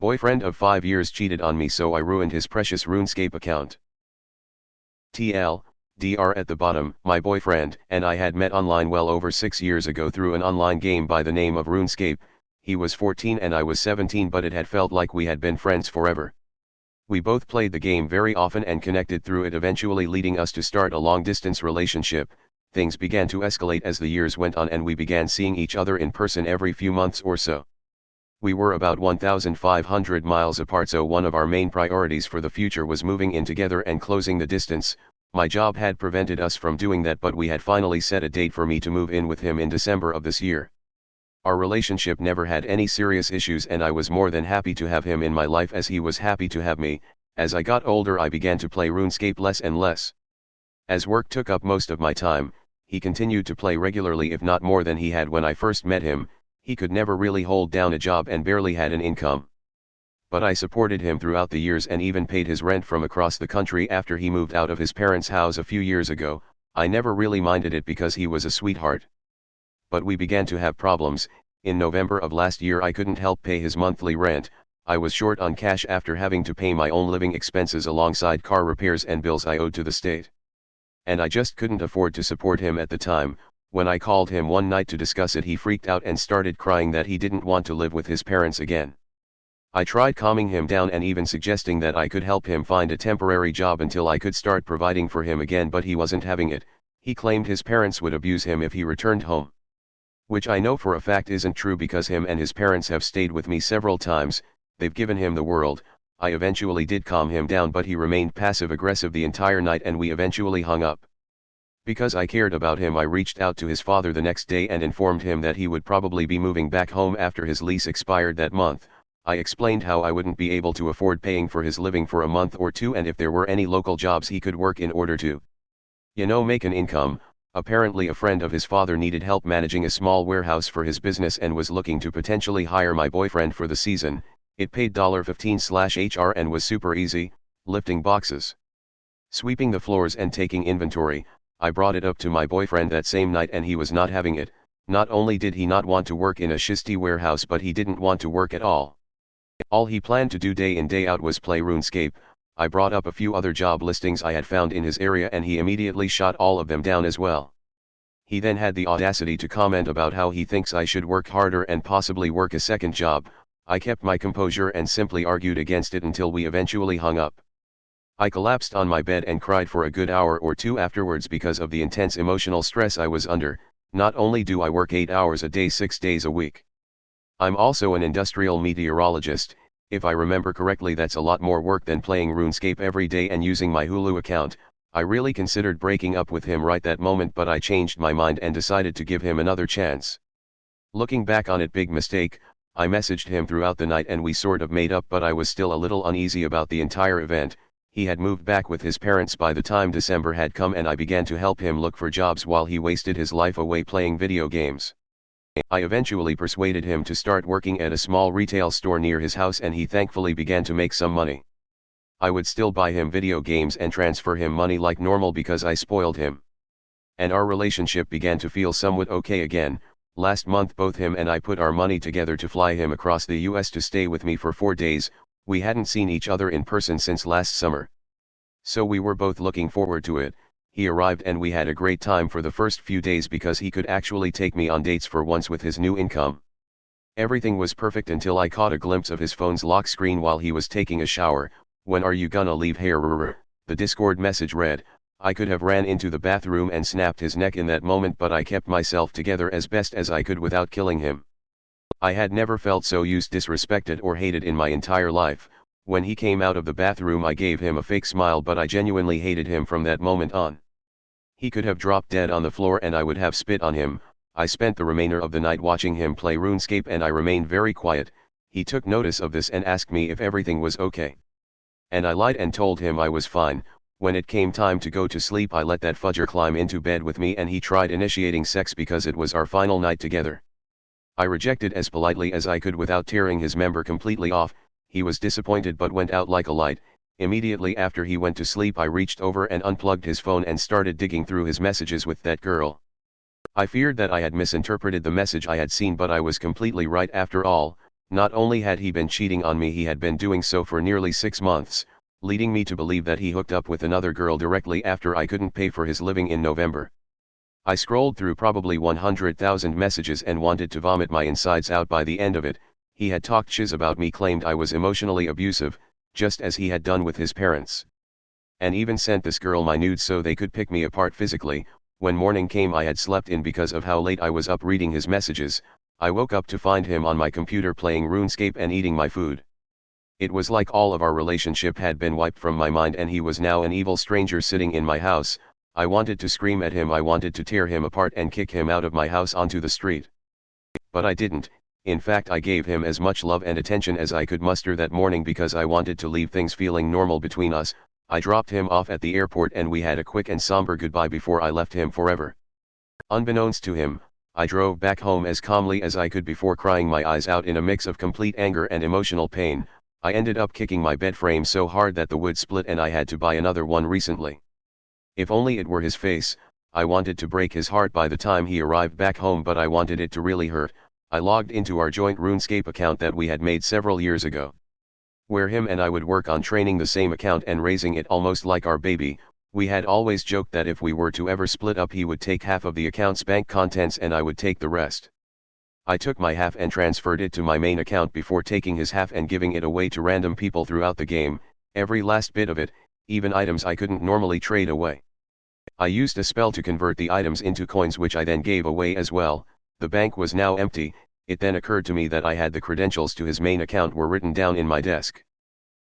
Boyfriend of 5 years cheated on me, so I ruined his precious RuneScape account. TLDR at the bottom. My boyfriend and I had met online well over 6 years ago through an online game by the name of RuneScape. He was 14 and I was 17, but it had felt like we had been friends forever. We both played the game very often and connected through it, eventually leading us to start a long-distance relationship. Things began to escalate as the years went on and we began seeing each other in person every few months or so. We were about 1,500 miles apart, so one of our main priorities for the future was moving in together and closing the distance. My job had prevented us from doing that, but we had finally set a date for me to move in with him in December of this year. Our relationship never had any serious issues and I was more than happy to have him in my life as he was happy to have me. As I got older, I began to play RuneScape less and less. As work took up most of my time, he continued to play regularly, if not more than he had when I first met him. He could never really hold down a job and barely had an income. But I supported him throughout the years and even paid his rent from across the country after he moved out of his parents' house a few years ago. I never really minded it because he was a sweetheart. But we began to have problems. In November of last year, I couldn't help pay his monthly rent. I was short on cash after having to pay my own living expenses alongside car repairs and bills I owed to the state. And I just couldn't afford to support him at the time. When I called him one night to discuss it, he freaked out and started crying that he didn't want to live with his parents again. I tried calming him down and even suggesting that I could help him find a temporary job until I could start providing for him again, but he wasn't having it. He claimed his parents would abuse him if he returned home. Which I know for a fact isn't true because him and his parents have stayed with me several times. They've given him the world. I eventually did calm him down, but he remained passive-aggressive the entire night and we eventually hung up. Because I cared about him, I reached out to his father the next day and informed him that he would probably be moving back home after his lease expired that month. I explained how I wouldn't be able to afford paying for his living for a month or two, and if there were any local jobs he could work in order to, make an income. Apparently a friend of his father needed help managing a small warehouse for his business and was looking to potentially hire my boyfriend for the season. It paid $15/HR and was super easy: lifting boxes, sweeping the floors and taking inventory. I brought it up to my boyfriend that same night and he was not having it. Not only did he not want to work in a shitty warehouse, but he didn't want to work at all. All he planned to do day in day out was play RuneScape. I brought up a few other job listings I had found in his area and he immediately shot all of them down as well. He then had the audacity to comment about how he thinks I should work harder and possibly work a second job. I kept my composure and simply argued against it until we eventually hung up. I collapsed on my bed and cried for a good hour or two afterwards because of the intense emotional stress I was under. Not only do I work 8 hours a day 6 days a week, I'm also an industrial meteorologist. If I remember correctly, that's a lot more work than playing RuneScape every day and using my Hulu account. I really considered breaking up with him right that moment, but I changed my mind and decided to give him another chance. Looking back on it, big mistake. I messaged him throughout the night and we sort of made up, but I was still a little uneasy about the entire event. He had moved back with his parents by the time December had come and I began to help him look for jobs while he wasted his life away playing video games. I eventually persuaded him to start working at a small retail store near his house and he thankfully began to make some money. I would still buy him video games and transfer him money like normal because I spoiled him. And our relationship began to feel somewhat okay again. Last month both him and I put our money together to fly him across the US to stay with me for 4 days. We hadn't seen each other in person since last summer. So we were both looking forward to it. He arrived and we had a great time for the first few days because he could actually take me on dates for once with his new income. Everything was perfect until I caught a glimpse of his phone's lock screen while he was taking a shower. "When are you gonna leave here?" the Discord message read. I could have ran into the bathroom and snapped his neck in that moment, but I kept myself together as best as I could without killing him. I had never felt so used, disrespected or hated in my entire life. When he came out of the bathroom I gave him a fake smile, but I genuinely hated him from that moment on. He could have dropped dead on the floor and I would have spit on him. I spent the remainder of the night watching him play RuneScape and I remained very quiet. He took notice of this and asked me if everything was okay. And I lied and told him I was fine. When it came time to go to sleep I let that fudger climb into bed with me and he tried initiating sex because it was our final night together. I rejected as politely as I could without tearing his member completely off. He was disappointed but went out like a light. Immediately after he went to sleep I reached over and unplugged his phone and started digging through his messages with that girl. I feared that I had misinterpreted the message I had seen, but I was completely right after all. Not only had he been cheating on me, he had been doing so for nearly 6 months, leading me to believe that he hooked up with another girl directly after I couldn't pay for his living in November. I scrolled through probably 100,000 messages and wanted to vomit my insides out by the end of it. He had talked shiz about me, claimed I was emotionally abusive, just as he had done with his parents. And even sent this girl my nudes so they could pick me apart physically. When morning came, I had slept in because of how late I was up reading his messages. I woke up to find him on my computer playing RuneScape and eating my food. It was like all of our relationship had been wiped from my mind and he was now an evil stranger sitting in my house. I wanted to scream at him, I wanted to tear him apart and kick him out of my house onto the street. But I didn't. In fact, I gave him as much love and attention as I could muster that morning because I wanted to leave things feeling normal between us. I dropped him off at the airport and we had a quick and somber goodbye before I left him forever. Unbeknownst to him, I drove back home as calmly as I could before crying my eyes out in a mix of complete anger and emotional pain. I ended up kicking my bed frame so hard that the wood split and I had to buy another one recently. If only it were his face. I wanted to break his heart by the time he arrived back home, but I wanted it to really hurt. I logged into our joint RuneScape account that we had made several years ago, where him and I would work on training the same account and raising it almost like our baby. We had always joked that if we were to ever split up, he would take half of the account's bank contents and I would take the rest. I took my half and transferred it to my main account before taking his half and giving it away to random people throughout the game, every last bit of it, even items I couldn't normally trade away. I used a spell to convert the items into coins, which I then gave away as well. The bank was now empty. It then occurred to me that I had the credentials to his main account were written down in my desk.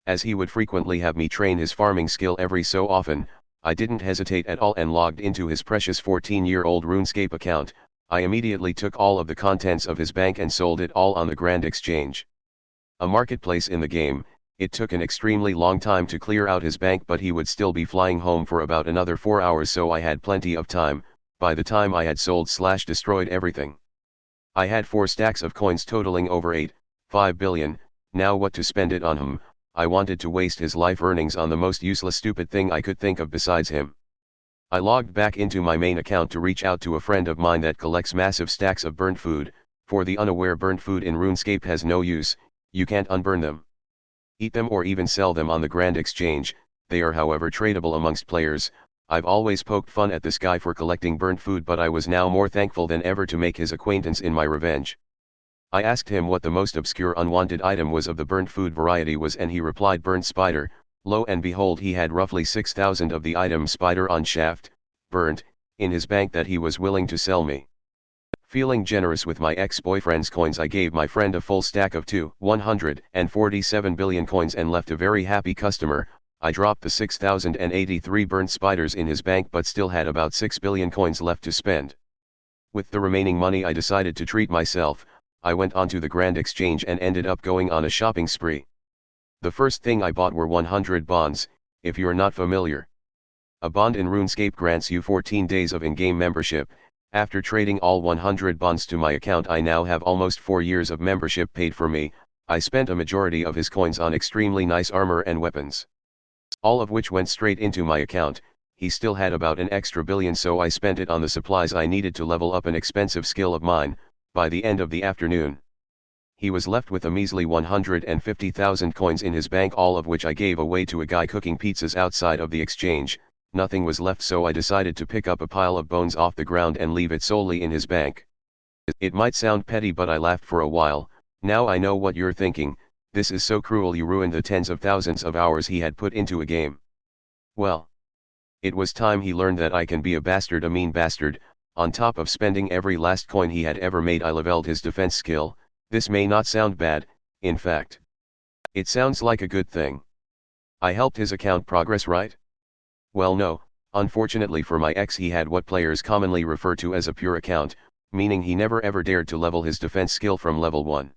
As he would frequently have me train his farming skill every so often, I didn't hesitate at all and logged into his precious 14-year-old RuneScape account. I immediately took all of the contents of his bank and sold it all on the Grand Exchange, a marketplace in the game. It took an extremely long time to clear out his bank, but he would still be flying home for about another 4 hours, so I had plenty of time. By the time I had sold/destroyed everything, I had 4 stacks of coins totaling over 8.5 billion. Now what to spend it on? I wanted to waste his life earnings on the most useless stupid thing I could think of besides him. I logged back into my main account to reach out to a friend of mine that collects massive stacks of burnt food. For the unaware, burnt food in RuneScape has no use. You can't unburn them, eat them, or even sell them on the Grand Exchange. They are however tradable amongst players. I've always poked fun at this guy for collecting burnt food, but I was now more thankful than ever to make his acquaintance in my revenge. I asked him what the most obscure unwanted item was of the burnt food variety was, and he replied burnt spider. Lo and behold, he had roughly 6,000 of the item spider on shaft, burnt, in his bank that he was willing to sell me. Feeling generous with my ex-boyfriend's coins, I gave my friend a full stack of 147 billion coins and left a very happy customer. I dropped the 6,083 burnt spiders in his bank but still had about 6 billion coins left to spend. With the remaining money, I decided to treat myself. I went onto the Grand Exchange and ended up going on a shopping spree. The first thing I bought were 100 bonds. If you're not familiar, a bond in RuneScape grants you 14 days of in-game membership. After trading all 100 bonds to my account, I now have almost 4 years of membership paid for me. I spent a majority of his coins on extremely nice armor and weapons, all of which went straight into my account. He still had about an extra billion, so I spent it on the supplies I needed to level up an expensive skill of mine. By the end of the afternoon, he was left with a measly 150,000 coins in his bank, all of which I gave away to a guy cooking pizzas outside of the exchange. Nothing was left, so I decided to pick up a pile of bones off the ground and leave it solely in his bank. It might sound petty, but I laughed for a while. Now I know what you're thinking. This is so cruel, you ruined the tens of thousands of hours he had put into a game. Well, it was time he learned that I can be a bastard, a mean bastard. On top of spending every last coin he had ever made, I leveled his defense skill. This may not sound bad, in fact, it sounds like a good thing. I helped his account progress, right? Well, no. Unfortunately for my ex, he had what players commonly refer to as a pure account, meaning he never ever dared to level his defense skill from level 1.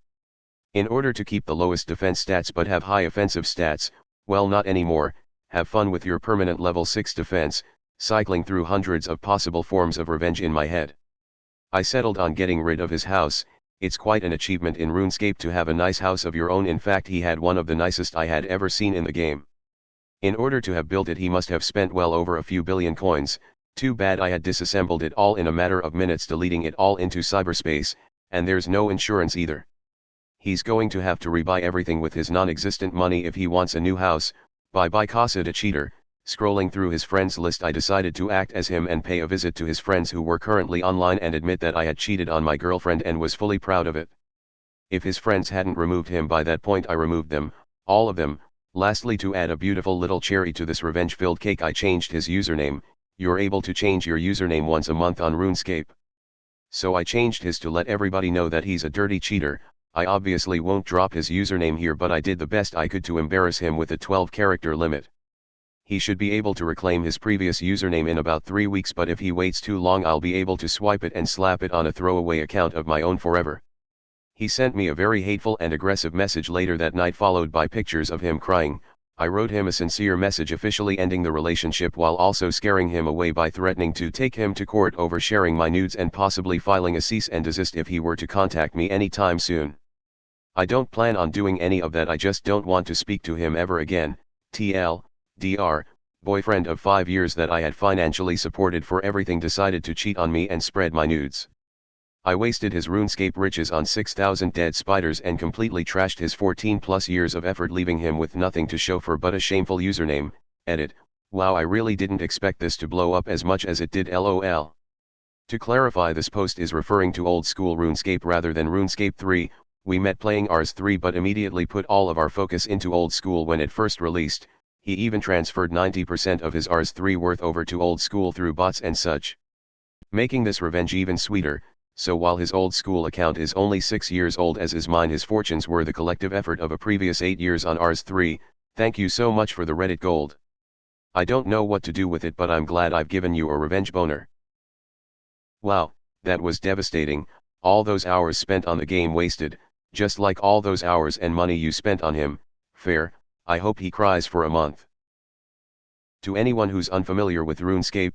In order to keep the lowest defense stats but have high offensive stats, well, not anymore. Have fun with your permanent level 6 defense, cycling through hundreds of possible forms of revenge in my head. I settled on getting rid of his house. It's quite an achievement in RuneScape to have a nice house of your own. In fact, he had one of the nicest I had ever seen in the game. In order to have built it, he must have spent well over a few billion coins. Too bad I had disassembled it all in a matter of minutes, deleting it all into cyberspace, and there's no insurance either. he's going to have to rebuy everything with his non-existent money if he wants a new house. Bye casa de cheater. Scrolling through his friends list, I decided to act as him and pay a visit to his friends who were currently online and admit that I had cheated on my girlfriend and was fully proud of it. If his friends hadn't removed him by that point, I removed them, all of them. Lastly, to add a beautiful little cherry to this revenge-filled cake, I changed his username. You're able to change your username once a month on RuneScape. So I changed his to let everybody know that he's a dirty cheater. I obviously won't drop his username here, but I did the best I could to embarrass him with a 12-character limit. He should be able to reclaim his previous username in about 3 weeks, but if he waits too long, I'll be able to swipe it and slap it on a throwaway account of my own forever. He sent me a very hateful and aggressive message later that night, followed by pictures of him crying. I wrote him a sincere message officially ending the relationship while also scaring him away by threatening to take him to court over sharing my nudes and possibly filing a cease and desist if he were to contact me anytime soon. I don't plan on doing any of that, I just don't want to speak to him ever again. TL, Dr. Boyfriend of 5 years that I had financially supported for everything decided to cheat on me and spread my nudes. I wasted his RuneScape riches on 6,000 dead spiders and completely trashed his 14+ years of effort, leaving him with nothing to show for but a shameful username. Edit. Wow, I really didn't expect this to blow up as much as it did, lol. To clarify, this post is referring to old school RuneScape rather than RuneScape 3. We met playing Rs 3 but immediately put all of our focus into old school when it first released. He even transferred 90% of his Rs 3 worth over to old school through bots and such, making this revenge even sweeter. So while his old school account is only 6 years old as is mine, his fortunes were the collective effort of a previous 8 years on Rs 3. Thank you so much for the Reddit gold. I don't know what to do with it, but I'm glad I've given you a revenge boner. Wow, that was devastating. All those hours spent on the game wasted, just like all those hours and money you spent on him. Fair. I hope he cries for a month. To anyone who's unfamiliar with RuneScape,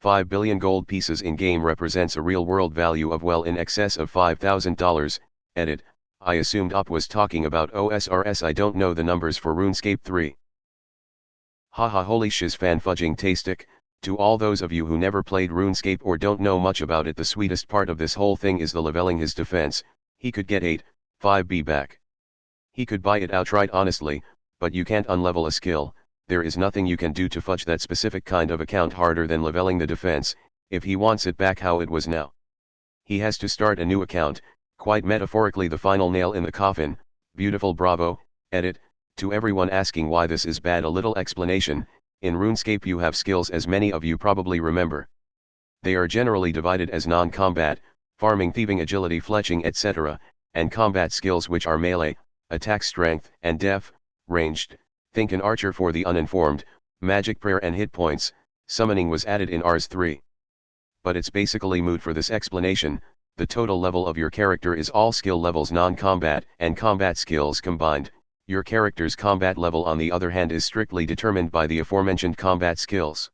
5 billion gold pieces in game represents a real-world value of well in excess of $5,000. Edit. I assumed Op was talking about OSRS. I don't know the numbers for RuneScape 3. Haha, holy shiz, fan fudging tastic. To all those of you who never played RuneScape or don't know much about it, the sweetest part of this whole thing is the leveling his defense. He could get 5B back. He could buy it outright honestly, but you can't unlevel a skill. There is nothing you can do to fudge that specific kind of account harder than leveling the defense, if he wants it back how it was now. He has to start a new account, quite metaphorically the final nail in the coffin. Beautiful, bravo. Edit. To everyone asking why this is bad, a little explanation. In RuneScape you have skills, as many of you probably remember. They are generally divided as non-combat, farming, thieving, agility, fletching, etc., and combat skills, which are melee, attack, strength, and def, ranged. Think an archer for the uninformed, magic, prayer, and hit points. Summoning was added in Rs 3. But it's basically moot for this explanation. The total level of your character is all skill levels, non-combat and combat skills combined. Your character's combat level, on the other hand, is strictly determined by the aforementioned combat skills.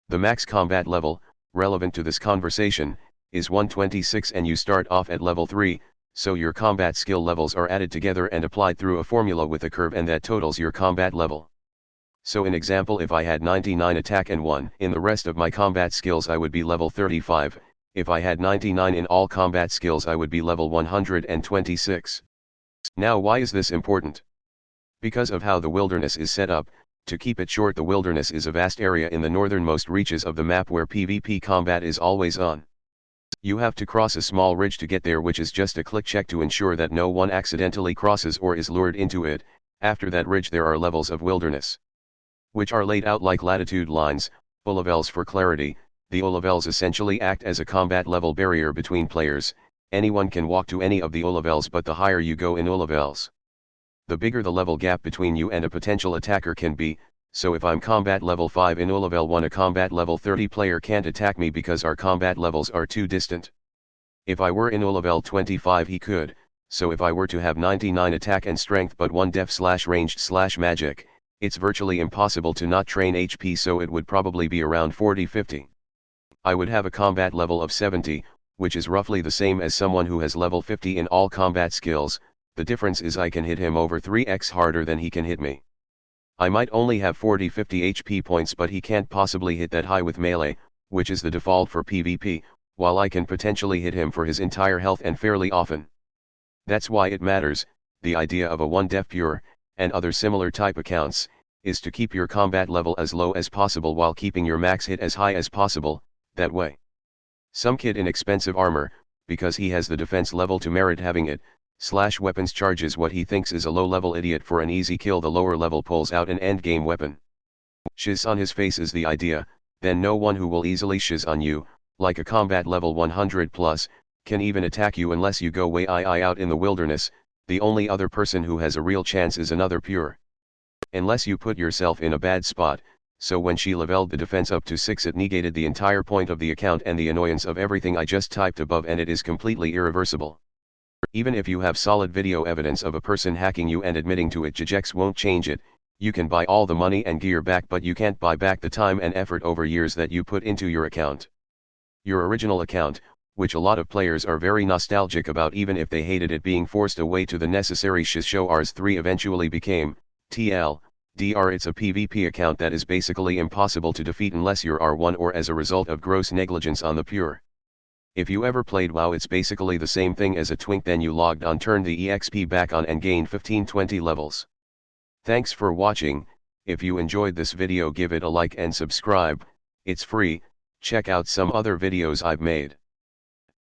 The max combat level, relevant to this conversation, is 126 and you start off at level 3. So your combat skill levels are added together and applied through a formula with a curve, and that totals your combat level. So in example, if I had 99 attack and 1 in the rest of my combat skills, I would be level 35. If I had 99 in all combat skills, I would be level 126. Now, why is this important? Because of how the wilderness is set up. To keep it short, the wilderness is a vast area in the northernmost reaches of the map where PvP combat is always on. You have to cross a small ridge to get there, which is just a click check to ensure that no one accidentally crosses or is lured into it. After that ridge there are levels of wilderness, which are laid out like latitude lines, olivels for clarity. The olivels essentially act as a combat level barrier between players. Anyone can walk to any of the olivels, but the higher you go in olivels, the bigger the level gap between you and a potential attacker can be. So if I'm combat level 5 in Olivel 1, a combat level 30 player can't attack me because our combat levels are too distant. If I were in Olivel 25 he could, so if I were to have 99 attack and strength but 1 def/ranged/magic, it's virtually impossible to not train HP, so it would probably be around 40-50. I would have a combat level of 70, which is roughly the same as someone who has level 50 in all combat skills. The difference is I can hit him over 3x harder than he can hit me. I might only have 40-50 HP points, but he can't possibly hit that high with melee, which is the default for PvP, while I can potentially hit him for his entire health and fairly often. That's why it matters. The idea of a 1 def pure, and other similar type accounts, is to keep your combat level as low as possible while keeping your max hit as high as possible. That way, some kid in expensive armor, because he has the defense level to merit having it, /weapons charges what he thinks is a low level idiot for an easy kill. The lower level pulls out an endgame weapon. Shiz on his face is the idea. Then no one who will easily shiz on you, like a combat level 100 plus, can even attack you unless you go way out in the wilderness. The only other person who has a real chance is another pure. Unless you put yourself in a bad spot. So when she leveled the defense up to 6, it negated the entire point of the account and the annoyance of everything I just typed above, and it is completely irreversible. Even if you have solid video evidence of a person hacking you and admitting to it, Jagex won't change it. You can buy all the money and gear back, but you can't buy back the time and effort over years that you put into your account. Your original account, which a lot of players are very nostalgic about even if they hated it being forced away to the necessary shiz show Rs 3 eventually became, TL. Dr. It's a PvP account that is basically impossible to defeat unless you're R1 or as a result of gross negligence on the pure. If you ever played WoW, it's basically the same thing as a twink. Then you logged on, turned the EXP back on and gained 15-20 levels. Thanks for watching. If you enjoyed this video, give it a like and subscribe. It's free. Check out some other videos I've made.